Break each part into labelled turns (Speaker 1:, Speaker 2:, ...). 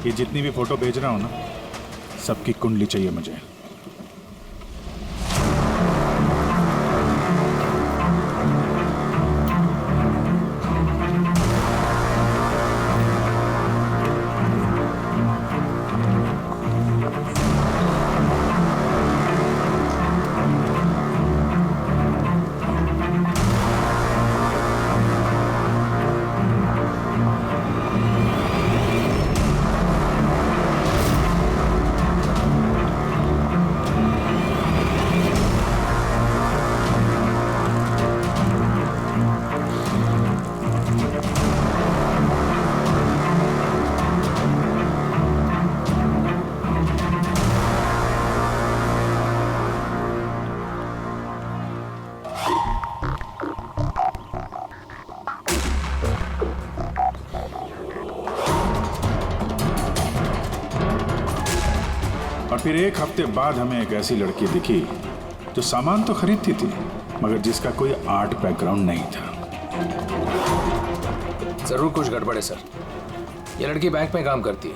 Speaker 1: ये जितनी भी फोटो भेज रहा हूं ना, सबकी कुंडली चाहिए मुझे। और फिर एक हफ्ते बाद हमें एक ऐसी लड़की दिखी जो सामान तो खरीदती थी मगर जिसका कोई आर्ट बैकग्राउंड नहीं था।
Speaker 2: जरूर कुछ गड़बड़ है सर। ये लड़की बैंक में काम करती है,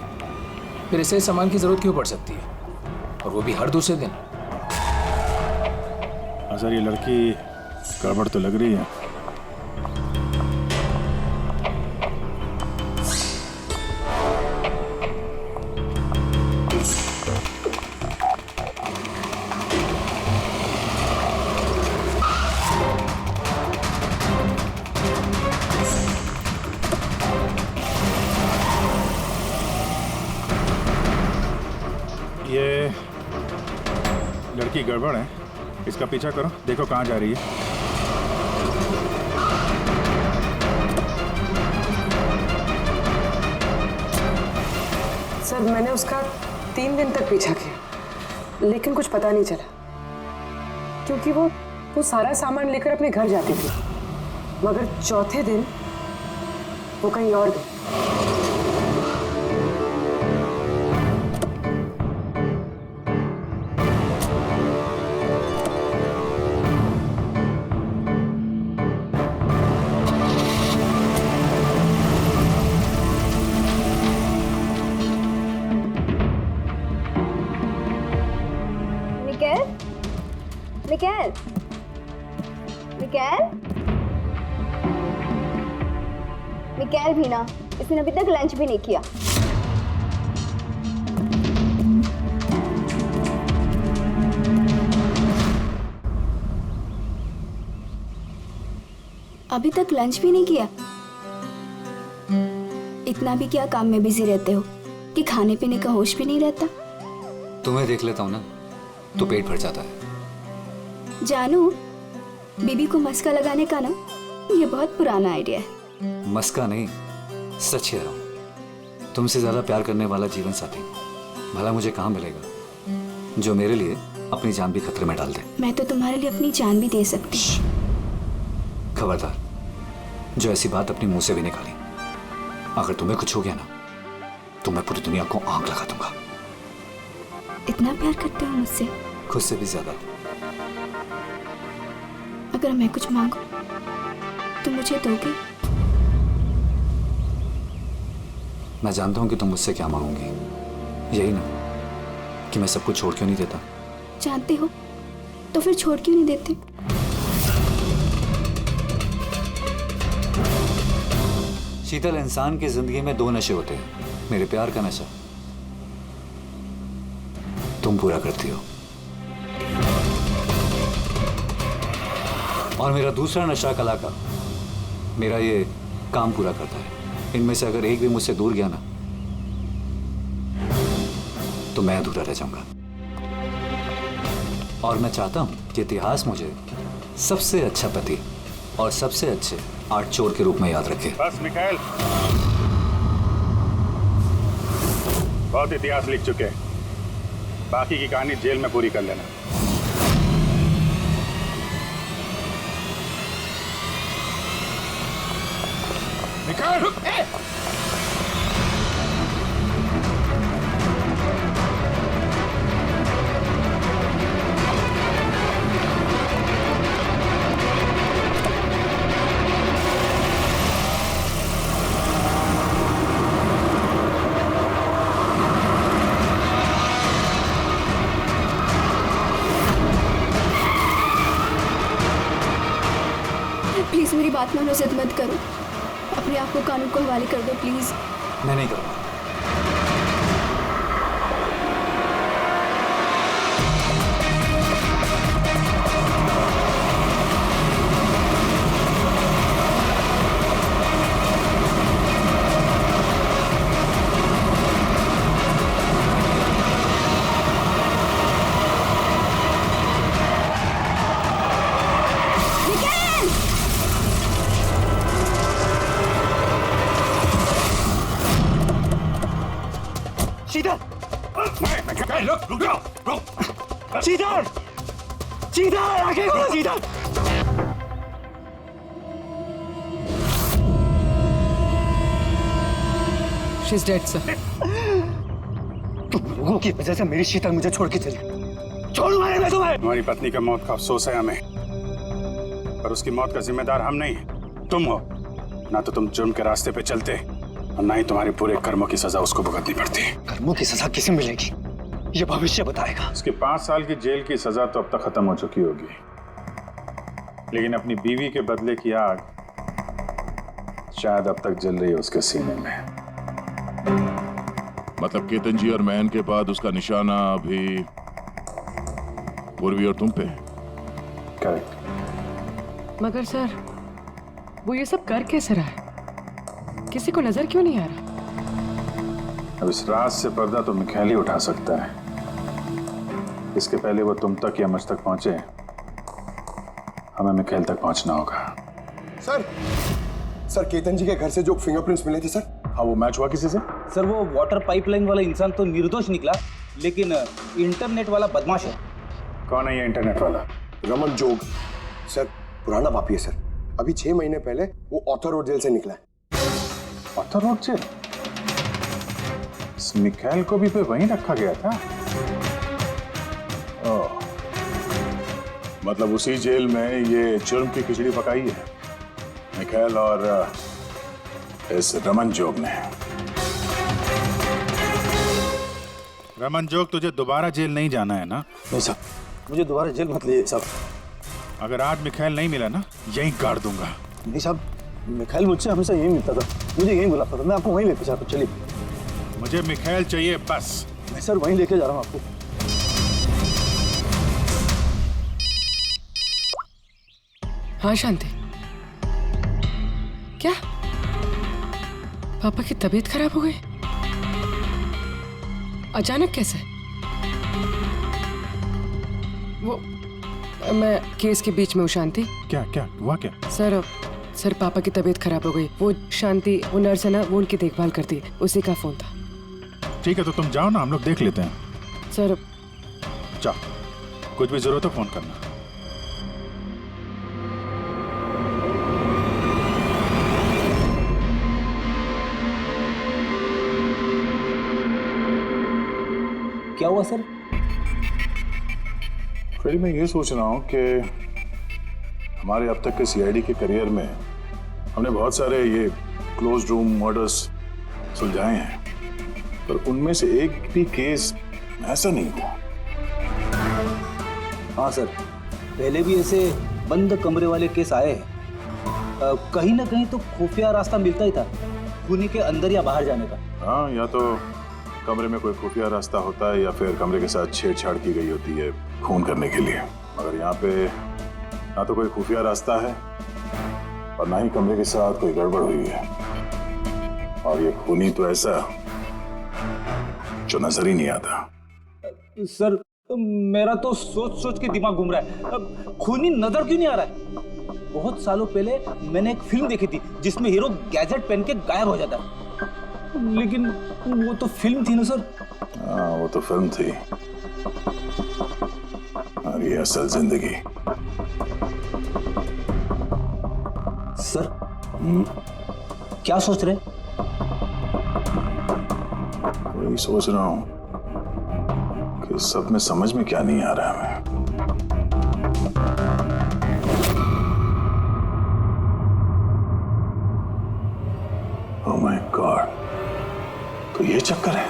Speaker 2: फिर इसे सामान की जरूरत क्यों पड़ सकती है, और वो भी हर दूसरे दिन।
Speaker 1: सर ये लड़की गड़बड़ तो लग रही है। ये लड़की गड़बड़ है, इसका पीछा करो, देखो कहाँ जा रही है।
Speaker 3: सर मैंने उसका 3 दिन तक पीछा किया लेकिन कुछ पता नहीं चला, क्योंकि वो सारा सामान लेकर अपने घर जाती थी, मगर चौथे दिन वो कहीं और गई।
Speaker 4: मिकेल, मिकेल, मिकेल भी ना, इसने अभी तक लंच भी नहीं किया।
Speaker 5: अभी तक लंच भी नहीं किया? इतना भी क्या काम में बिजी रहते हो कि खाने पीने का होश भी नहीं रहता?
Speaker 6: तुम्हें देख लेता हूँ ना तो पेट भर जाता है।
Speaker 5: जानू, बीबी को मस्का लगाने का ना ये बहुत पुराना आइडिया है।
Speaker 6: मस्का नहीं, सच कह रहा हूँ। तुमसे ज्यादा प्यार करने वाला जीवन साथी भला मुझे कहाँ मिलेगा जो मेरे लिए अपनी जान भी खतरे में डाल दे।
Speaker 5: मैं तो तुम्हारे लिए अपनी जान भी दे सकती।
Speaker 6: खबरदार, जो ऐसी बात अपने मुंह से भी निकाली। अगर तुम्हें कुछ हो गया ना तो मैं पूरी दुनिया को आंख लगा दूंगा।
Speaker 5: इतना प्यार करते हो मुझसे?
Speaker 6: खुद से भी ज्यादा।
Speaker 5: अगर मैं कुछ मांगू तो मुझे दोगे?
Speaker 6: मैं जानता हूं कि तुम मुझसे क्या मांगोगी, यही ना कि मैं सब कुछ छोड़ क्यों नहीं देता।
Speaker 5: जानते हो तो फिर छोड़ क्यों नहीं देते?
Speaker 6: शीतल, इंसान की जिंदगी में 2 नशे होते हैं, मेरे प्यार का नशा तुम पूरा करती हो, और मेरा दूसरा नशा कला का, मेरा ये काम पूरा करता है। इनमें से अगर एक भी मुझसे दूर गया ना तो मैं अधूरा रह जाऊंगा। और मैं चाहता हूं कि इतिहास मुझे सबसे अच्छा पति और सबसे अच्छे आर्ट चोर के रूप में याद रखे।
Speaker 1: बस मिकाएल, बहुत इतिहास लिख चुके हैं, बाकी की कहानी जेल में पूरी कर लेना। मिकाएल,
Speaker 5: बात मानो, जिद मत करो। अपने आप को कानून को हवाले कर दो प्लीज।
Speaker 6: मैं नहीं करूँगा।
Speaker 7: रुक जाओ, रुक। सीधर, सीधर आगे बढ़ो, सीधर।
Speaker 3: She's dead, sir.
Speaker 7: तुम लोगों की वजह से मेरी शीतल मुझे छोड़ के चली। छोड़ूंगा मैं तुम्हें।
Speaker 1: हमारी पत्नी का मौत का अफसोस है हमें, पर उसकी मौत का जिम्मेदार हम नहीं, तुम हो। ना तो तुम जुर्म के रास्ते पे चलते और ना ही तुम्हारे पूरे कर्मों की सजा उसको भुगतनी पड़ती।
Speaker 7: कर्मों की सजा किसे मिलेगी, ये भविष्य बताएगा।
Speaker 1: उसकी 5 साल की जेल की सजा तो अब तक खत्म हो चुकी होगी, लेकिन अपनी बीवी के बदले की आग शायद अब तक जल रही है उसके सीने में।
Speaker 8: मतलब केतन जी और महन के बाद उसका निशाना अभी पूर्वी और तुम पे।
Speaker 1: करेक्ट।
Speaker 3: मगर सर, वो ये सब कर कैसे रहा है? किसी को नजर क्यों नहीं आ रहा?
Speaker 1: अब इस राज से पर्दा तो मिखाइल ही उठा सकता है। इसके पहले वो तुम तक या मुझ तक पहुंचे, हमें मिखाइल तक पहुंचना होगा।
Speaker 9: सर केतन जी के घर से जो फिंगरप्रिंट्स मिले थे सर।
Speaker 1: हाँ, वो मैच हुआ किसी से?
Speaker 10: सर वो वाटर पाइपलाइन वाला इंसान तो निर्दोष निकला, लेकिन इंटरनेट वाला बदमाश है।
Speaker 1: कौन है ये इंटरनेट वाला?
Speaker 9: रमन जोग सर, पुराना पापी है सर। अभी 6 महीने पहले वो ऑथर रोड जेल से निकला है।
Speaker 1: ऑथर रोड जेल? इस मिखाइल को भी पे वहीं रखा गया था। ओह,
Speaker 8: मतलब उसी जेल में ये जुर्म की खिचड़ी पकाई है मिखाइल और इस रमन जोग ने।
Speaker 1: रमन जोग, तुझे दोबारा जेल नहीं जाना है ना?
Speaker 7: नहीं साहब, मुझे दोबारा जेल मत ले साहब।
Speaker 1: अगर आज मिखाइल नहीं मिला ना, यहीं गाड़ दूंगा।
Speaker 7: नहीं साहब, मिखाइल मुझसे हमेशा यही मिलता था, मुझे यही बुलाता था। मैं आपको वहीं लेके जाता हूँ, चलिए।
Speaker 1: मुझे मिखाइल चाहिए बस।
Speaker 7: मैं सर वहीं लेके जा रहा हूँ आपको।
Speaker 3: हाँ शांति, क्या पापा की तबीयत खराब हो गई? अचानक कैसे? वो मैं केस के बीच में हूँ शांति।
Speaker 1: क्या क्या हुआ क्या?
Speaker 3: सर पापा की तबीयत खराब हो गई। वो शांति, वो नर्स है ना, वो उनकी देखभाल करती है, उसी का फोन था।
Speaker 1: ठीक है, तो तुम जाओ ना, हम लोग देख लेते हैं।
Speaker 3: सर
Speaker 1: जाओ, कुछ भी जरूरत हो फोन करना।
Speaker 10: क्या हुआ सर?
Speaker 8: फिर मैं ये सोच रहा हूँ कि हमारे अब तक के सीआईडी के करियर में हमने बहुत सारे ये क्लोज रूम मर्डर्स सुलझाए हैं, पर उनमें से एक भी केस ऐसा नहीं हुआ।
Speaker 10: हाँ सर, पहले भी ऐसे बंद कमरे वाले केस आए हैं। कहीं ना कहीं तो खुफिया रास्ता मिलता ही था खूनी के अंदर या बाहर जाने का।
Speaker 8: हाँ, या तो कमरे में कोई खुफिया रास्ता होता है या फिर कमरे के साथ छेड़छाड़ की गई होती है खून करने के लिए। मगर यहाँ पे ना तो कोई खुफिया रास्ता है और ना ही कमरे के साथ कोई गड़बड़ हुई है, और ये खूनी तो ऐसा जो नजर ही नहीं आता।
Speaker 10: सर मेरा तो सोच सोच के दिमाग घूम रहा है। खूनी नजर क्यों नहीं आ रहा है? बहुत सालों पहले मैंने एक फिल्म देखी थी जिसमें हीरो गैजेट पहन के गायब हो जाता है, लेकिन वो तो फिल्म थी ना सर।
Speaker 8: हाँ, वो तो फिल्म थी और ये असल जिंदगी।
Speaker 10: सर क्या सोच रहे?
Speaker 8: वही सोच रहा हूँ कि सब में समझ में क्या नहीं आ रहा है। ओह माय गॉड, तो ये चक्कर है।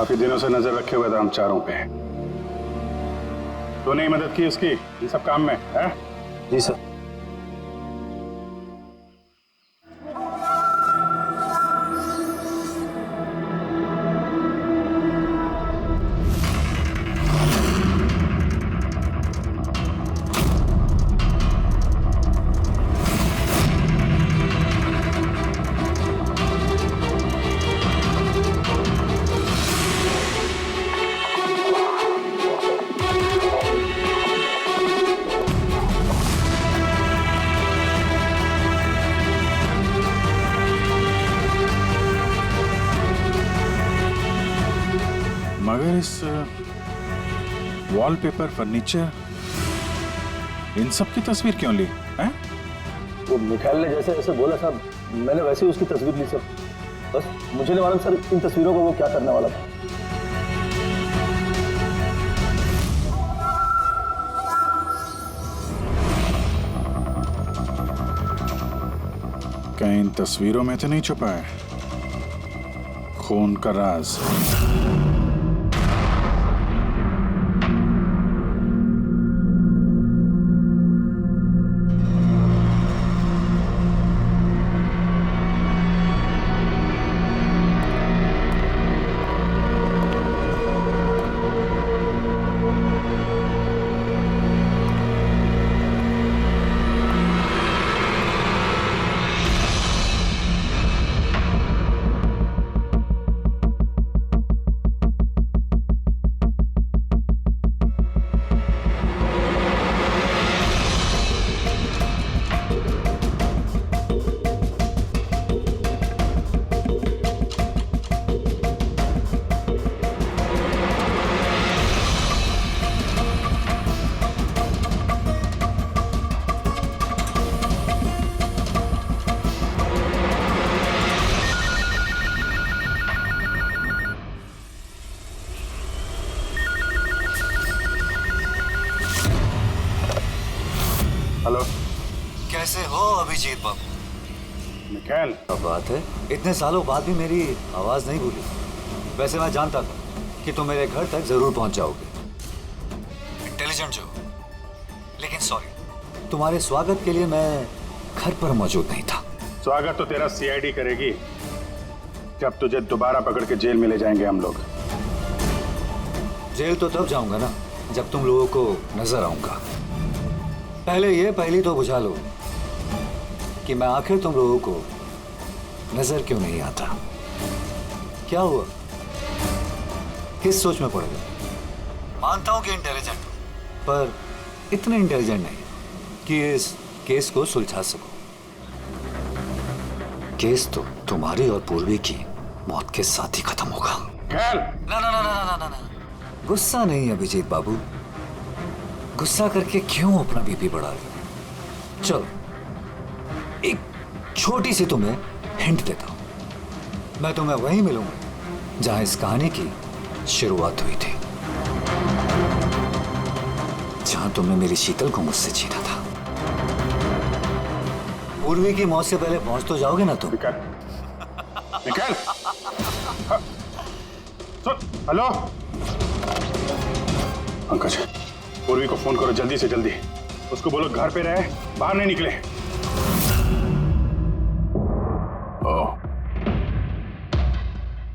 Speaker 1: काफी दिनों से नजर रखे हुए थे हम चारों पे। तूने ही मदद की उसकी इन सब काम में, है?
Speaker 7: जी सर।
Speaker 8: मगर इस वॉलपेपर, फर्नीचर, इन सब की तस्वीर क्यों ली है?
Speaker 7: वो मिखाइल ने जैसे जैसे बोला साहब, मैंने वैसे ही उसकी तस्वीर ली सर। बस मुझे नहीं मालूम सर इन तस्वीरों को वो क्या करने वाला था।
Speaker 8: कहीं इन तस्वीरों में तो नहीं छुपा है खून का राज?
Speaker 1: हेलो,
Speaker 6: कैसे हो अभिजीत बाबू?
Speaker 1: मिखाइल।
Speaker 6: क्या बात है, इतने सालों बाद भी मेरी आवाज नहीं भूली। वैसे मैं जानता था कि तुम मेरे घर तक जरूर पहुंच जाओगे, इंटेलिजेंट जो, लेकिन सॉरी, तुम्हारे स्वागत के लिए मैं घर पर मौजूद नहीं था।
Speaker 1: स्वागत तो तेरा सीआईडी करेगी जब तुझे दोबारा पकड़ के जेल में ले जाएंगे हम लोग।
Speaker 6: जेल तो तब जाऊंगा ना जब तुम लोगों को नजर आऊंगा। पहली तो बुझा लो कि मैं आखिर तुम लोगों को नजर क्यों नहीं आता। क्या हुआ, किस सोच में पड़ गए? मानता हूं कि इंटेलिजेंट, पर इतने इंटेलिजेंट नहीं कि इस केस को सुलझा सको। केस तो तुम्हारी और पूर्वी की मौत के साथ ही खत्म होगा।
Speaker 1: ना
Speaker 6: ना ना ना ना ना ना, गुस्सा नहीं अभिजीत बाबू, गुस्सा करके क्यों अपना बीपी बढ़ा रहे हो? चलो एक छोटी सी तुम्हें हिंट देता हूं। मैं तुम्हें वहीं मिलूंगा जहां इस कहानी की शुरुआत हुई थी, जहां तुमने मेरी शीतल को मुझसे छीना था। पूर्वी की मौत से पहले पहुंच तो जाओगे ना तुम?
Speaker 1: मिखाइल, हेलो पंकज, पूर्वी को फोन करो जल्दी से जल्दी। उसको बोलो घर पे रहे, बाहर नहीं निकले।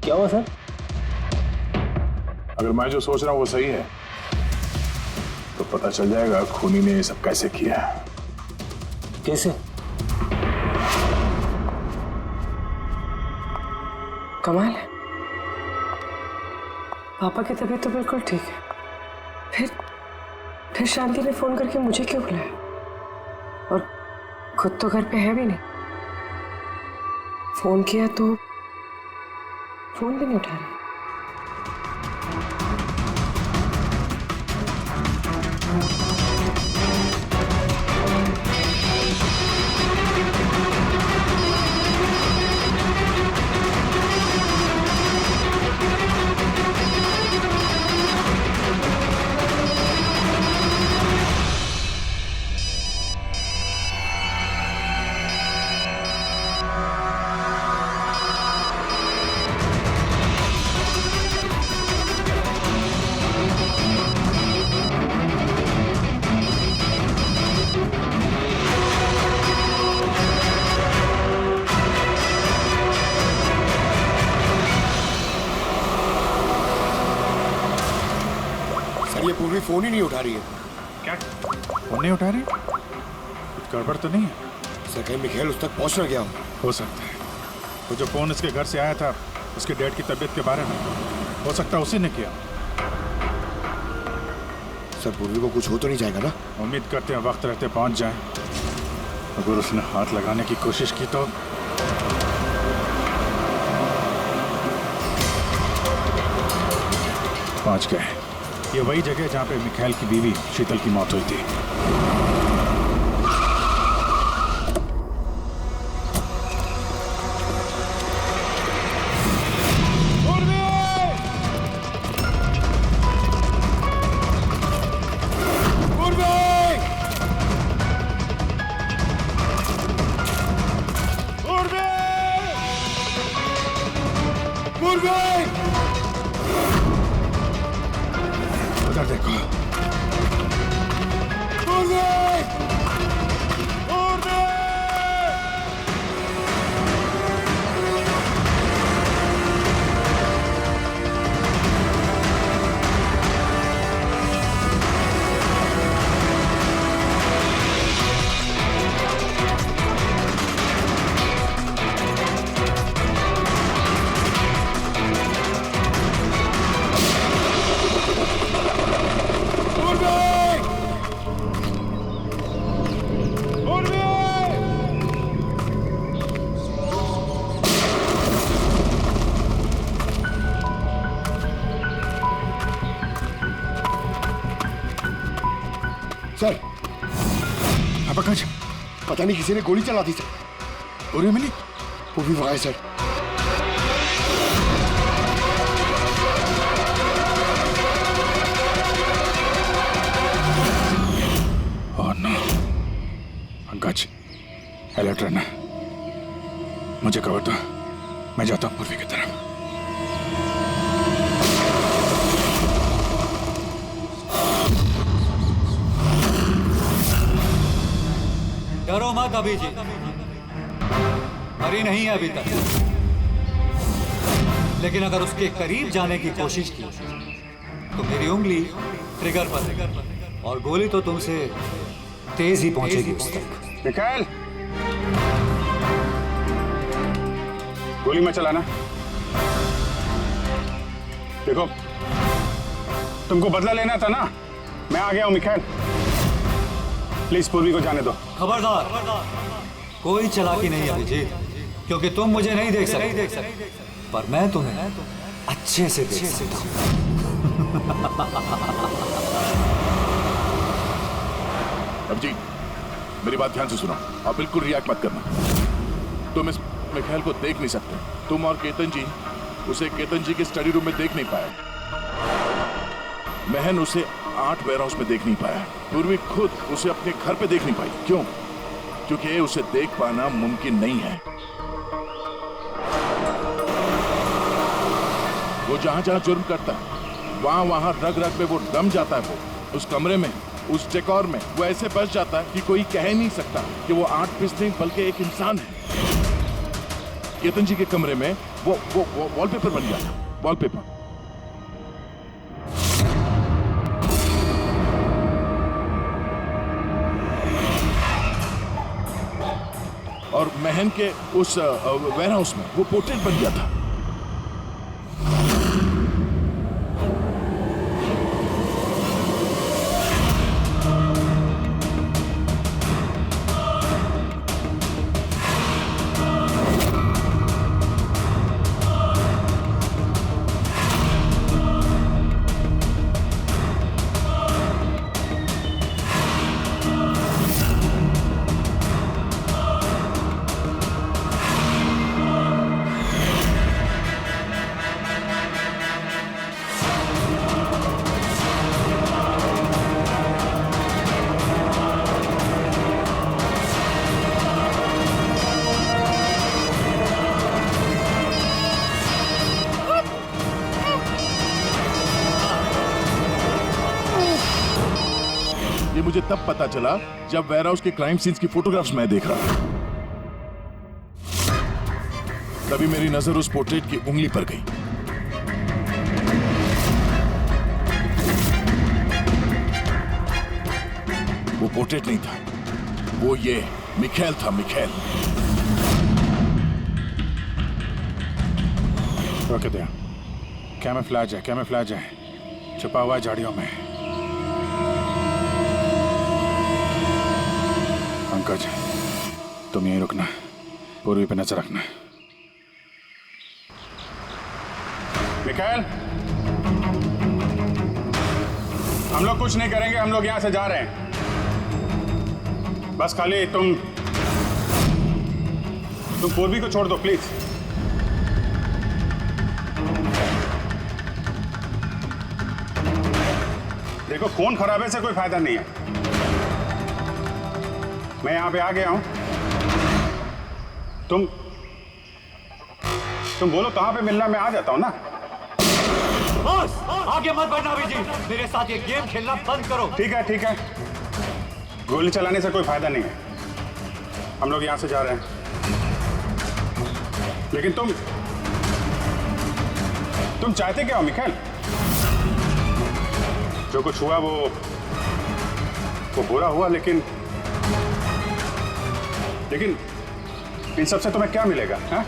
Speaker 7: क्या हुआ सर?
Speaker 8: अगर मैं जो सोच रहा हूं वो सही है तो पता चल जाएगा खूनी ने ये सब कैसे किया।
Speaker 7: कैसे?
Speaker 3: कमाल है, पापा की तबीयत तो बिल्कुल ठीक है, फिर शांति ने फोन करके मुझे क्यों बुलाया? और खुद तो घर पे है भी नहीं। फोन किया तो फोन भी नहीं उठा रही।
Speaker 9: पूर्वी फोन ही नहीं उठा रही है।
Speaker 8: क्या फोन नहीं उठा रही? कुछ गड़बड़ तो नहीं है?
Speaker 9: सर कहीं मिखाइल उस तक पहुंच ना गया
Speaker 8: हो सकता है। वो जो फोन इसके घर से आया था उसके डैड की तबीयत के बारे में, हो सकता है उसी ने किया।
Speaker 9: सर पूर्वी को कुछ हो तो नहीं जाएगा ना?
Speaker 8: उम्मीद करते हैं वक्त रहते पहुंच जाए। अगर उसने हाथ लगाने की कोशिश की तो पहुंच गए। ये वही जगह जहां पे मिखाइल की बीवी शीतल की मौत हुई थी। उधर देखो।
Speaker 9: सर
Speaker 8: पंकज,
Speaker 9: पता नहीं किसी ने गोली चला दी सर।
Speaker 8: पूरी मिली?
Speaker 9: पूर्वी वहां sir.
Speaker 8: Oh no. Pankaj, alert रहना। मुझे कवर दो, मैं जाता हूँ पूर्वी की तरफ।
Speaker 6: डरो मत अभी जी, मरी नहीं है अभी तक। लेकिन अगर उसके करीब जाने की कोशिश की तो मेरी उंगली ट्रिगर पर और गोली तो तुमसे तेज ही पहुंचेगी उस तक।
Speaker 1: मिखाइल, गोली में चलाना। देखो, तुमको बदला लेना था ना, मैं आ गया हूं मिखाइल। प्लीज पूर्वी को जाने दो।
Speaker 6: खबरदार, कोई चालाकी नहीं अभिजीत, क्योंकि तुम मुझे नहीं देख सकते, पर मैं तुम्हें अच्छे से देख सकता हूं।
Speaker 8: अभिजीत, मेरी बात ध्यान से सुनो और बिल्कुल रिएक्ट मत करना। तुम इस मिखाइल को देख नहीं सकते। तुम और केतन जी उसे केतन जी के स्टडी रूम में देख नहीं पाए। महन उसे 8 वेयरहाउस में देख नहीं पाया। पूर्वी खुद उसे अपने घर पे देख नहीं पाई। क्यों? क्योंकि उसे देख पाना मुमकिन नहीं है। वो जहां जहां जुर्म करता है वहां वहां रग रग में वो दम जाता है। वो उस कमरे में, उस डेकोर में वो ऐसे बस जाता है कि कोई कह नहीं सकता कि वो 8 पीस नहीं बल्कि एक इंसान है। केतन जी के कमरे में वो वॉलपेपर बन गया था। वॉलपेपर। और महन के उस वेयरहाउस में वो पोर्ट्रेट बन गया था। ये मुझे तब पता चला जब वेयरहाउस के क्राइम सीन्स की फोटोग्राफ्स मैं देख रहा था। तभी मेरी नजर उस पोर्ट्रेट की उंगली पर गई। वो पोर्ट्रेट नहीं था, वो ये मिखेल था, मिखेल।
Speaker 1: रोके दे, कैमोफ्लेज है, कैमोफ्लेज है, छुपा हुआ है झाड़ियों में। पंकज, तुम यहीं रुकना, पूर्वी पे नजर रखना। मिखेल, हम लोग कुछ नहीं करेंगे, हम लोग यहां से जा रहे हैं। बस खाली तुम पूर्वी को छोड़ दो प्लीज। देखो, खून खराबे से कोई फायदा नहीं है। मैं यहां पे आ गया हूं, तुम बोलो कहां पे मिलना, मैं आ जाता हूं ना।
Speaker 6: बस आगे मत बढ़ना अभी जी, मेरे साथ ये गेम खेलना बंद करो।
Speaker 1: ठीक है, ठीक है, गोली चलाने से कोई फायदा नहीं है, हम लोग यहां से जा रहे हैं। लेकिन तुम चाहते क्या हो मिखेल? जो कुछ हुआ वो बुरा हुआ, लेकिन इन सबसे तुम्हें क्या मिलेगा? हाँ?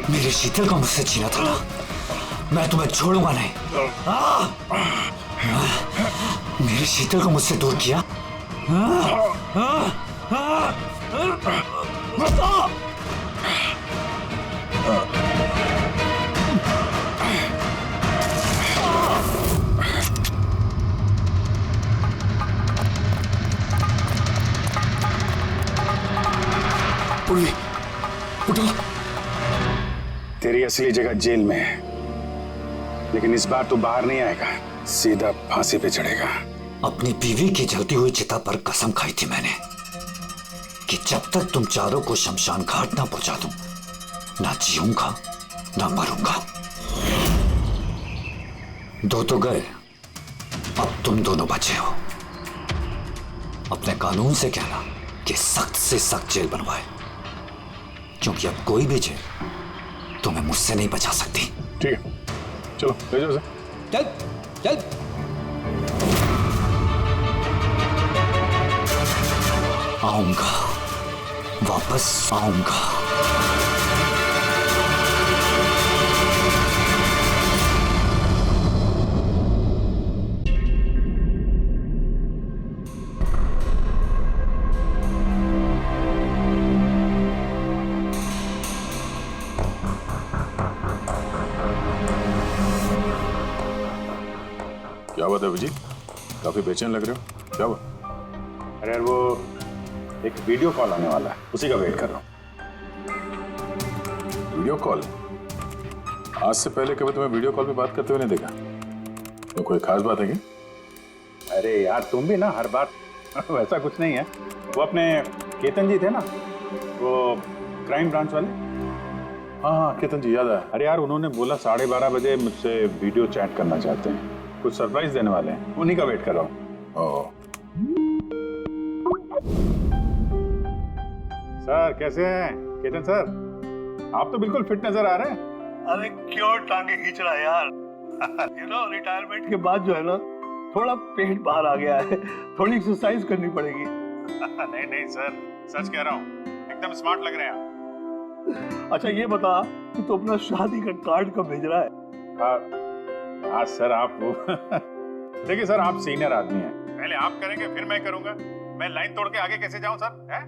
Speaker 6: मेरे शीतल को मुझसे छीना था, मैं तुम्हें छोड़ूंगा नहीं। मेरे शीतल को मुझसे दूर किया।
Speaker 1: पूर्वी, उठो। तेरी असली जगह जेल में है, लेकिन इस बार तू बाहर नहीं आएगा, सीधा फांसी पे चढ़ेगा।
Speaker 6: अपनी बीवी की जलती हुई चिता पर कसम खाई थी मैंने कि जब तक तुम चारों को शमशान घाट ना पहुंचा दूं, ना जीऊंगा ना मरूंगा। दो तो गए, अब तुम दोनों बचे हो। अपने कानून से कहना कि सख्त से सख्त जेल बनवाए, क्योंकि अब कोई भी जेल तुम्हें मुझसे नहीं बचा सकती।
Speaker 1: ठीक है, चलो ले जाओ उसे।
Speaker 10: चल चल।
Speaker 6: आऊंगा, वापस आऊंगा।
Speaker 8: क्या बात है विजय, काफी बेचैन लग रहे हो, क्या हुआ?
Speaker 1: अरे यार, वो एक वीडियो कॉल आने वाला है, उसी का वेट कर रहा हूँ।
Speaker 8: Video call? आज से पहले कभी तुम्हें वीडियो कॉल पे बात करते हुए नहीं देखा। तो कोई खास बात है क्या?
Speaker 1: अरे यार, तुम भी ना हर बार वैसा कुछ नहीं है। वो अपने केतन जी थे ना, वो क्राइम ब्रांच वाले।
Speaker 8: हाँ, केतन जी याद आया।
Speaker 1: अरे यार, उन्होंने बोला 12:30 बजे मुझसे वीडियो चैट करना चाहते हैं, कुछ सरप्राइज देने वाले हैं, उन्हीं का वेट कर रहा हूँ। सर कैसे हैं? केतन सर, आप तो बिल्कुल फिट नजर आ रहे हैं।
Speaker 11: अरे क्यों टांगे खींच रहा है यार? रिटायरमेंट के बाद जो है ना, थोड़ा पेट बाहर आ गया है, थोड़ी एक्सरसाइज करनी पड़ेगी।
Speaker 1: नहीं नहीं सर, सच कह रहा हूँ, एकदम स्मार्ट लग रहे हैं आप।
Speaker 11: अच्छा ये बता कि तू अपना शादी का कार्ड कब भेज रहा है?
Speaker 1: हाँ सर, आप वो देखिए सर, आप सीनियर आदमी हैं, पहले आप करेंगे फिर मैं करूंगा। मैं लाइन तोड़ के आगे कैसे जाऊं सर? है?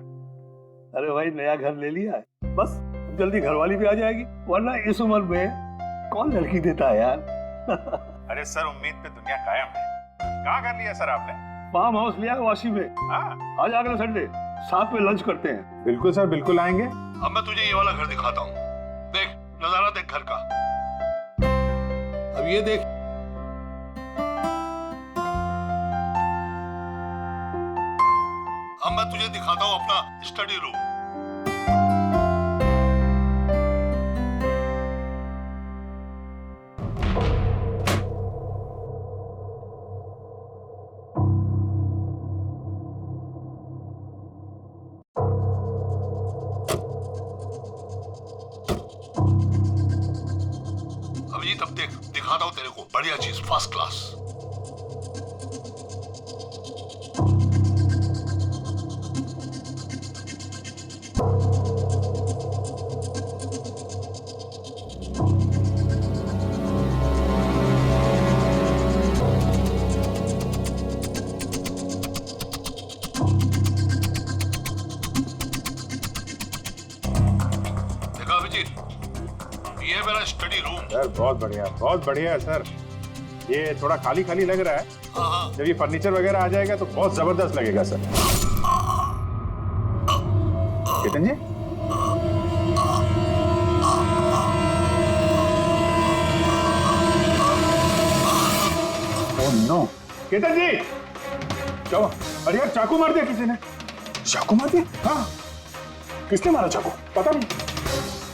Speaker 11: अरे भाई नया घर ले लिया है, बस जल्दी घरवाली भी आ जाएगी, वरना इस उम्र में कौन लड़की देता है यार।
Speaker 1: अरे सर, उम्मीद पे दुनिया कायम है। कहाँ कर लिया सर आपने?
Speaker 11: फार्म हाउस लिया है वाशी में।
Speaker 1: हाँ,
Speaker 11: आज अगले संडे साथ में लंच करते हैं।
Speaker 1: बिल्कुल सर, बिल्कुल आएंगे।
Speaker 11: अब मैं तुझे ये वाला घर दिखाता हूँ, देख नजारा देख घर का। अब ये देख, अब मैं तुझे दिखाता हूँ अपना स्टडी रूम। अभिजीत अब देख, दिखाता हूँ तेरे को बढ़िया चीज, फर्स्ट क्लास। देखा अभिजीत, ये है मेरा स्टडी रूम।
Speaker 1: सर बहुत बढ़िया है सर। ये थोड़ा खाली खाली लग रहा है, जब ये फर्नीचर वगैरह आ जाएगा तो बहुत जबरदस्त लगेगा सर। केतन जी, ओह नो, केतन जी क्या हुआ? अरे यार, चाकू मार दिया किसी ने। चाकू मार दिया? हाँ, किसने मारा चाकू पता नहीं,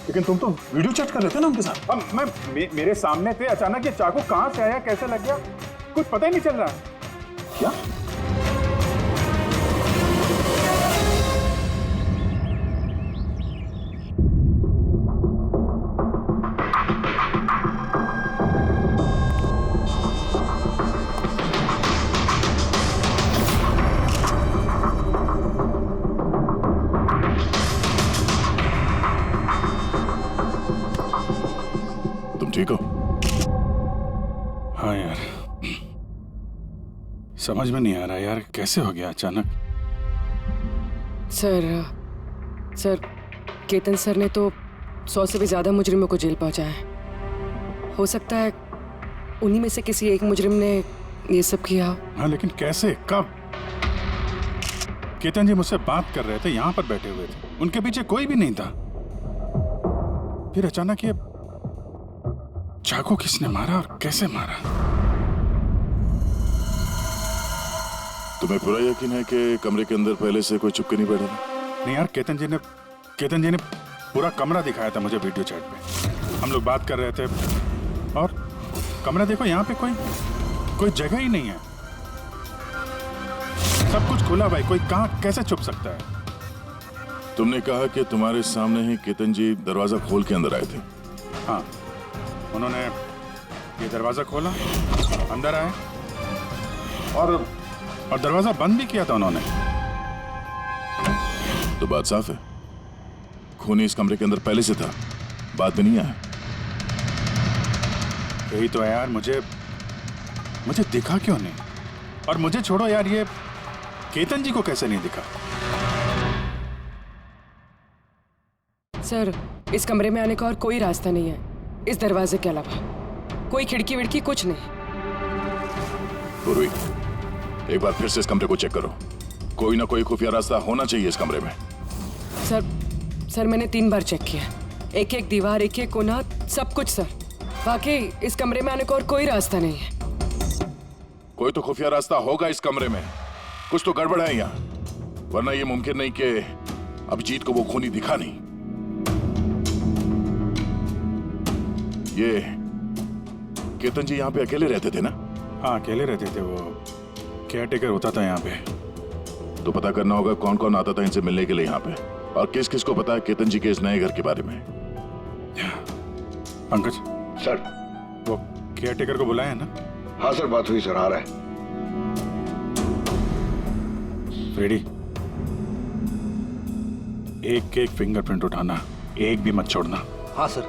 Speaker 1: लेकिन तुम तो वीडियो चैट कर रहे थे ना उनके साथ। अब मेरे सामने थे, अचानक ये चाकू कहां से आया, कैसे लग गया, कुछ पता ही नहीं चल रहा है। क्या?
Speaker 8: ठीक हो?
Speaker 1: हाँ यार, समझ में नहीं आ रहा यार, कैसे हो गया अचानक।
Speaker 3: सर केतन सर ने तो 100 से भी ज्यादा मुजरिमों को जेल पहुंचाया है। हो सकता है उन्हीं में से किसी एक मुजरिम ने ये सब किया।
Speaker 1: हाँ, लेकिन कैसे, कब? केतन जी मुझसे बात कर रहे थे, यहाँ पर बैठे हुए थे, उनके पीछे कोई भी नहीं था। फिर अचानक ये चाकू किसने मारा और कैसे मारा?
Speaker 8: तुम्हें पूरा यकीन है कि कमरे के अंदर पहले से कोई छुप के नहीं बैठा था?
Speaker 1: नहीं यार, केतन जी ने पूरा कमरा दिखाया था मुझे वीडियो चैट पे। हम लोग बात कर रहे थे और कमरा देखो, यहाँ पे कोई जगह ही नहीं है, सब कुछ खुला भाई, कोई कहाँ कैसे छुप सकता है?
Speaker 8: तुमने कहा कि तुम्हारे सामने ही केतन जी दरवाजा खोल के अंदर आए थे।
Speaker 1: हाँ, उन्होंने ये दरवाजा खोला, अंदर आए और दरवाजा बंद भी किया था उन्होंने।
Speaker 8: तो बात साफ है, खूनी इस कमरे के अंदर पहले से था, बाद में नहीं आया।
Speaker 1: यही तो है यार, मुझे दिखा क्यों नहीं? और मुझे छोड़ो यार, ये केतन जी को कैसे नहीं दिखा?
Speaker 3: सर, इस कमरे में आने का और कोई रास्ता नहीं है इस दरवाजे के अलावा, कोई खिड़की विड़की कुछ नहीं।
Speaker 8: पूर्वी, एक बार फिर से इस कमरे को चेक करो, कोई ना कोई खुफिया रास्ता होना चाहिए इस कमरे में।
Speaker 3: सर मैंने 3 बार चेक किया, एक दीवार, एक कोना, सब कुछ सर। वाकई इस कमरे में आने का और कोई रास्ता नहीं है।
Speaker 8: कोई तो खुफिया रास्ता होगा इस कमरे में, कुछ तो गड़बड़ है यहाँ, वरना ये मुमकिन नहीं कि अभिजीत को वो खूनी दिखा नहीं। ये केतन जी यहाँ पे अकेले रहते थे ना?
Speaker 1: हाँ, अकेले रहते थे, वो केयर टेकर होता था यहाँ पे।
Speaker 8: तो पता करना होगा कौन कौन आता था इनसे मिलने के लिए यहाँ पे, और किस किस को पता है केतन जी के इस नए घर के बारे में।
Speaker 1: पंकज
Speaker 9: सर,
Speaker 1: वो केयर टेकर को बुलाया है ना?
Speaker 9: हाँ सर, बात हुई सर, आ रहा है।
Speaker 1: फ्रेडी,
Speaker 8: एक एक फिंगरप्रिंट उठाना, एक भी मत छोड़ना।
Speaker 10: हाँ सर,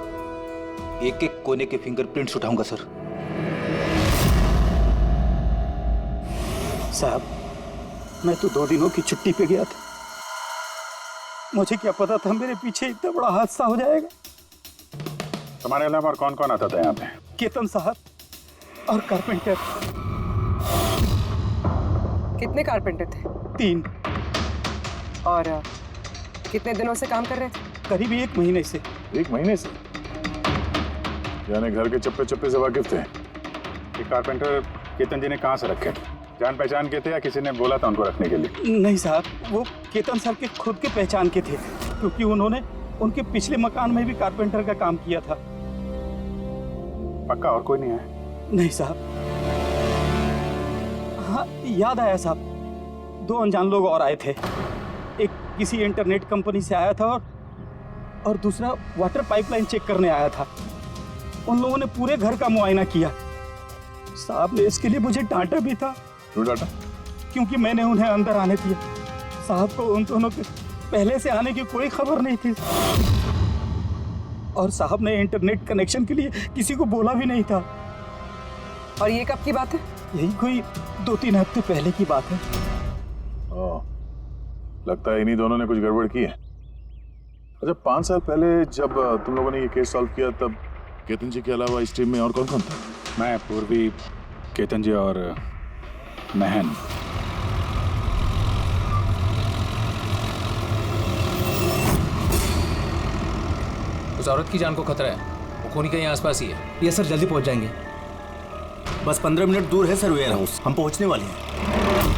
Speaker 10: एक एक कोने के फिंगरप्रिंट्स उठाऊंगा सर। साहब, मैं तो 2 दिनों की छुट्टी पे गया था। मुझे क्या पता था मेरे पीछे इतना बड़ा हादसा हो जाएगा।
Speaker 8: तुम्हारे अलावा और कौन कौन आता था यहाँ पे?
Speaker 10: केतन साहब और कारपेंटर।
Speaker 3: कितने कारपेंटर थे?
Speaker 10: 3।
Speaker 3: और कितने दिनों से काम कर रहे थे?
Speaker 10: करीब 1 महीने से।
Speaker 8: 1 महीने से? यानी घर के चप्पे चप्पे से वाकिफ थे।
Speaker 1: ये कारपेंटर केतन जी ने कहाँ से रखे? जान पहचान के थे या किसी ने बोला था उनको रखने के लिए?
Speaker 10: नहीं साहब, वो केतन सर के खुद के पहचान के थे, क्योंकि उन्होंने उनके पिछले मकान में भी कारपेंटर का काम किया था।
Speaker 1: पक्का और कोई नहीं है?
Speaker 10: नहीं साहब। हाँ, याद आया साहब, 2 अनजान लोग और आए थे। एक किसी इंटरनेट कंपनी से आया था और दूसरा वाटर पाइपलाइन चेक करने आया था। उन लोगों ने पूरे घर का मुआयना किया। साहब ने इसके लिए मुझे डांटा भी था।
Speaker 8: क्यों डांटा?
Speaker 10: क्योंकि मैंने उन्हें अंदर आने दिया। साहब को उन दोनों के पहले से आने की कोई खबर नहीं थी, और साहब ने इंटरनेट कनेक्शन के लिए किसी को बोला भी नहीं था।
Speaker 3: और ये कब की बात है?
Speaker 10: यही कोई 2-3 हफ्ते पहले की बात है।
Speaker 8: ओह, लगता है इन्हीं दोनों ने कुछ गड़बड़ की है। अच्छा, 5 साल पहले जब तुम लोगों ने ये केस सॉल्व किया, तब केतन जी के अलावा इस टीम में और कौन कौन था?
Speaker 1: मैं, पूर्वी, केतन जी और महन।
Speaker 2: उस औरत की जान को खतरा है, वो खूनी कहीं आसपास ही है।
Speaker 12: ये सर, जल्दी पहुंच जाएंगे। बस 15 मिनट दूर है सर वेयर हाउस, हम पहुंचने वाले हैं।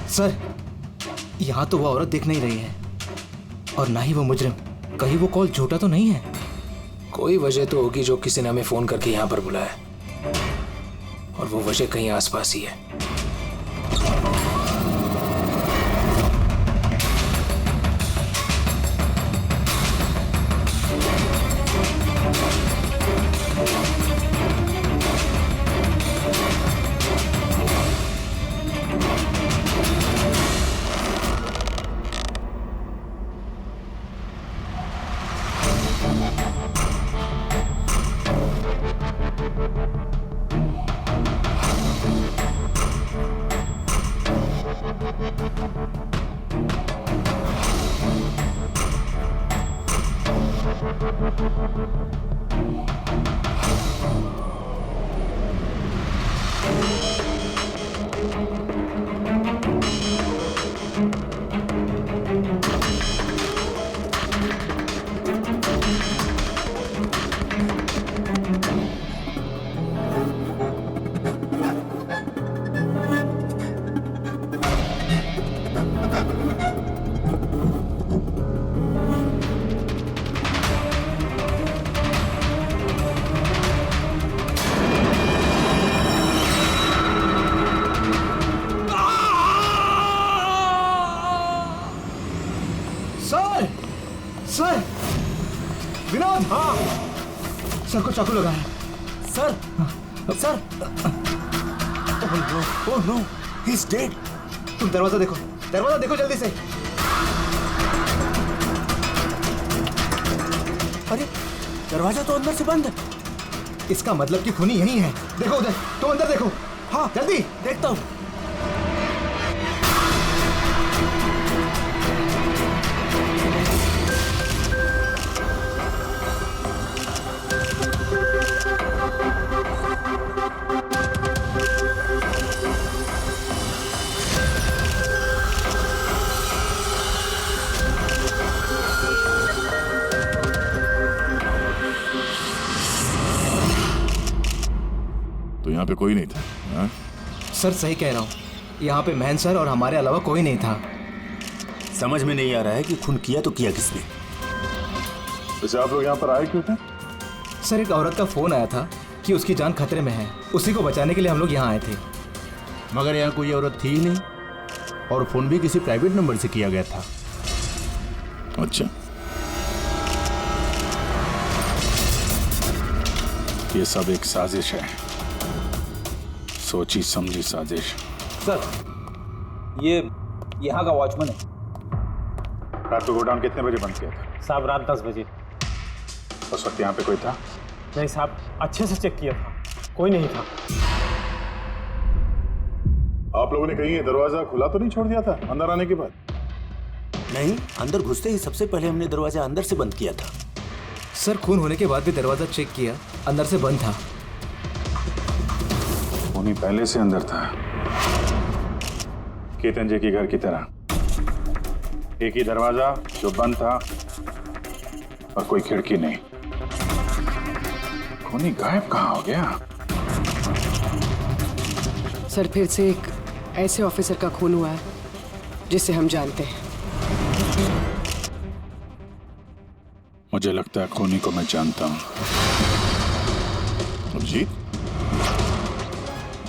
Speaker 12: सर, यहाँ तो वो औरत दिख नहीं रही है, और ना ही वो मुजरिम। कहीं वो कॉल झूठा तो नहीं है?
Speaker 2: कोई वजह तो होगी जो किसी ने हमें फोन करके यहाँ पर बुलाया, और वो वजह कहीं आसपास ही है।
Speaker 12: सर, विनोद। हाँ, सर को चाकू लगा है। Sir, sir. Oh no, he is dead. तुम दरवाजा देखो जल्दी से। अरे, दरवाजा तो अंदर से बंद है। इसका मतलब कि खूनी यहीं है। देखो उधर, तुम अंदर देखो। हाँ, जल्दी। देखता हूँ।
Speaker 8: यहाँ पे कोई नहीं था? हाँ?
Speaker 12: सर सही कह रहा हूँ, यहाँ पे महन सर और हमारे अलावा कोई नहीं था।
Speaker 11: समझ में नहीं आ रहा है कि खून किया तो किया किसने।
Speaker 8: वैसे आप लोग यहाँ पर आए क्यों थे?
Speaker 12: सर एक औरत का फोन आया था कि उसकी जान खतरे में है, उसी को बचाने के लिए हम लोग यहाँ आए थे।
Speaker 11: मगर यहाँ कोई औरत थी ही नहीं और फोन भी किसी प्राइवेट नंबर से किया गया था।
Speaker 8: अच्छा, ये सब एक साजिश है, सोची समझी साजिश।
Speaker 10: सर ये यहाँ का वॉचमैन है।
Speaker 8: रात को गोडाउन कितने बजे बंद किया था?
Speaker 13: साहब रात 10 बजे।
Speaker 8: उस वक्त यहाँ पे कोई था?
Speaker 13: नहीं साहब, अच्छे से चेक किया था, कोई नहीं था।
Speaker 8: आप लोगों ने कहीं ये दरवाजा खुला तो नहीं छोड़ दिया था अंदर आने के बाद?
Speaker 11: नहीं, अंदर घुसते ही सबसे पहले हमने दरवाजा अंदर से बंद किया था।
Speaker 12: सर खून होने के बाद भी दरवाजा चेक किया, अंदर से बंद था।
Speaker 8: खूनी पहले से अंदर था, केतन जी के घर की तरह। एक ही दरवाजा जो बंद था और कोई खिड़की नहीं। खूनी गायब कहाँ हो गया?
Speaker 3: सर फिर से एक ऐसे ऑफिसर का खून हुआ है जिसे हम जानते हैं।
Speaker 8: मुझे लगता है खूनी को मैं जानता हूं। अभिजीत,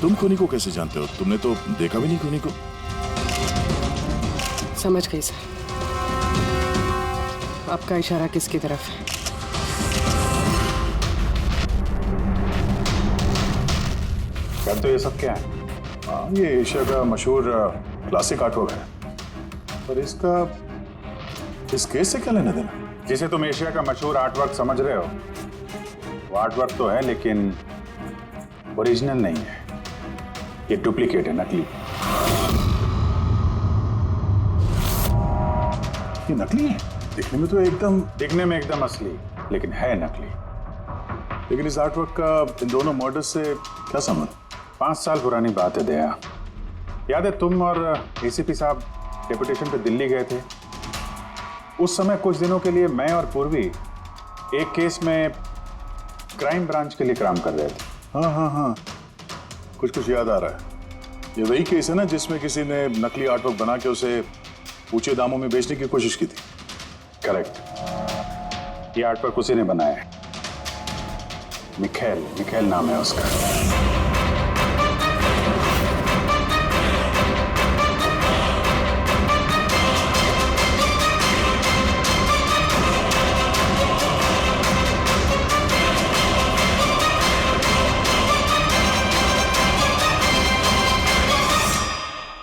Speaker 8: तुम खूनी को कैसे जानते हो? तुमने तो देखा भी नहीं खूनी को।
Speaker 3: समझ गई सर, आपका इशारा किसकी तरफ है?
Speaker 8: क्या तो ये सब क्या है? हाँ, ये एशिया का मशहूर क्लासिक आर्टवर्क है, पर इसका इस केस से क्या लेना देना? जिसे तुम एशिया का मशहूर आर्टवर्क समझ रहे हो, वो आर्टवर्क तो है लेकिन ओरिजिनल नहीं है, ये डुप्लीकेट है, नकली। ये नकली है, दिखने में एकदम असली, लेकिन है नकली। लेकिन इस आर्टवर्क का इन दोनों मर्डर्स से क्या संबंध? 5 साल पुरानी बात है दया। याद है तुम और एसीपी साहब डेपुटेशन पे दिल्ली गए थे? उस समय कुछ दिनों के लिए मैं और पूर्वी एक केस में क्राइम ब्रांच के लिए काम कर रहे थे। हाँ, कुछ याद आ रहा है। ये वही केस है ना जिसमें किसी ने नकली आर्टवर्क बना के उसे ऊंचे दामों में बेचने की कोशिश की थी? करेक्ट, ये आर्टवर्क उसी ने बनाया है। मिखेल नाम है उसका।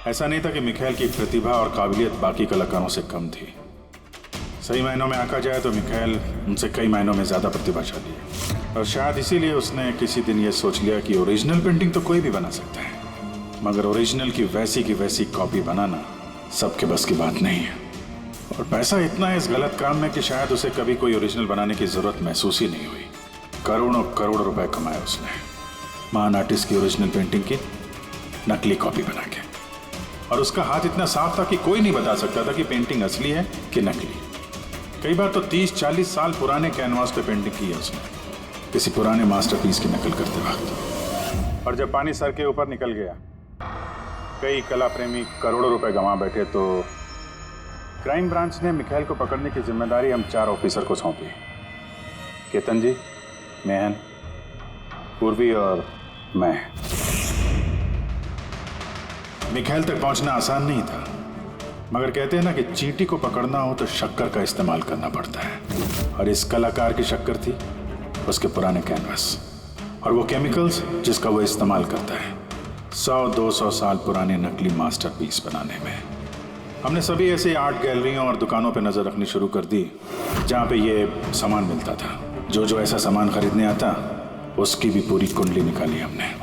Speaker 8: ऐसा नहीं था कि मिखेल की प्रतिभा और काबिलियत बाकी कलाकारों से कम थी। सही मायनों में आंका जाए तो मिखेल उनसे कई मायनों में ज्यादा प्रतिभाशाली है, और शायद इसीलिए उसने किसी दिन ये सोच लिया कि ओरिजिनल पेंटिंग तो कोई भी बना सकता है, मगर ओरिजिनल की वैसी कॉपी बनाना सबके बस की बात नहीं है। और पैसा इतना है इस गलत काम में कि शायद उसे कभी कोई ओरिजिनल बनाने की जरूरत महसूस ही नहीं हुई। करोड़ों रुपए कमाए उसने महान आर्टिस्ट की ओरिजिनल पेंटिंग की नकली कॉपी बना के, और उसका हाथ इतना साफ था कि कोई नहीं बता सकता था कि पेंटिंग असली है कि नकली। कई बार तो 30-40 साल पुराने कैनवास पे पेंटिंग की है उसने, किसी पुराने मास्टरपीस की नकल करते वक्त। और जब पानी सर के ऊपर निकल गया, कई कला प्रेमी करोड़ों रुपए गंवा बैठे, तो क्राइम ब्रांच ने मिखेल को पकड़ने की जिम्मेदारी हम 4 ऑफिसर को सौंपी। केतन जी, मेहन, पूर्वी और मैं। मिखेल तक पहुंचना आसान नहीं था, मगर कहते हैं ना कि चींटी को पकड़ना हो तो शक्कर का इस्तेमाल करना पड़ता है, और इस कलाकार की शक्कर थी उसके पुराने कैनवास और वो केमिकल्स जिसका वो इस्तेमाल करता है 100-200 साल पुराने नकली मास्टरपीस बनाने में। हमने सभी ऐसे आर्ट गैलरियों और दुकानों पर नजर रखनी शुरू कर दी जहाँ पे ये सामान मिलता था। जो ऐसा सामान खरीदने आता उसकी भी पूरी कुंडली निकाली हमने।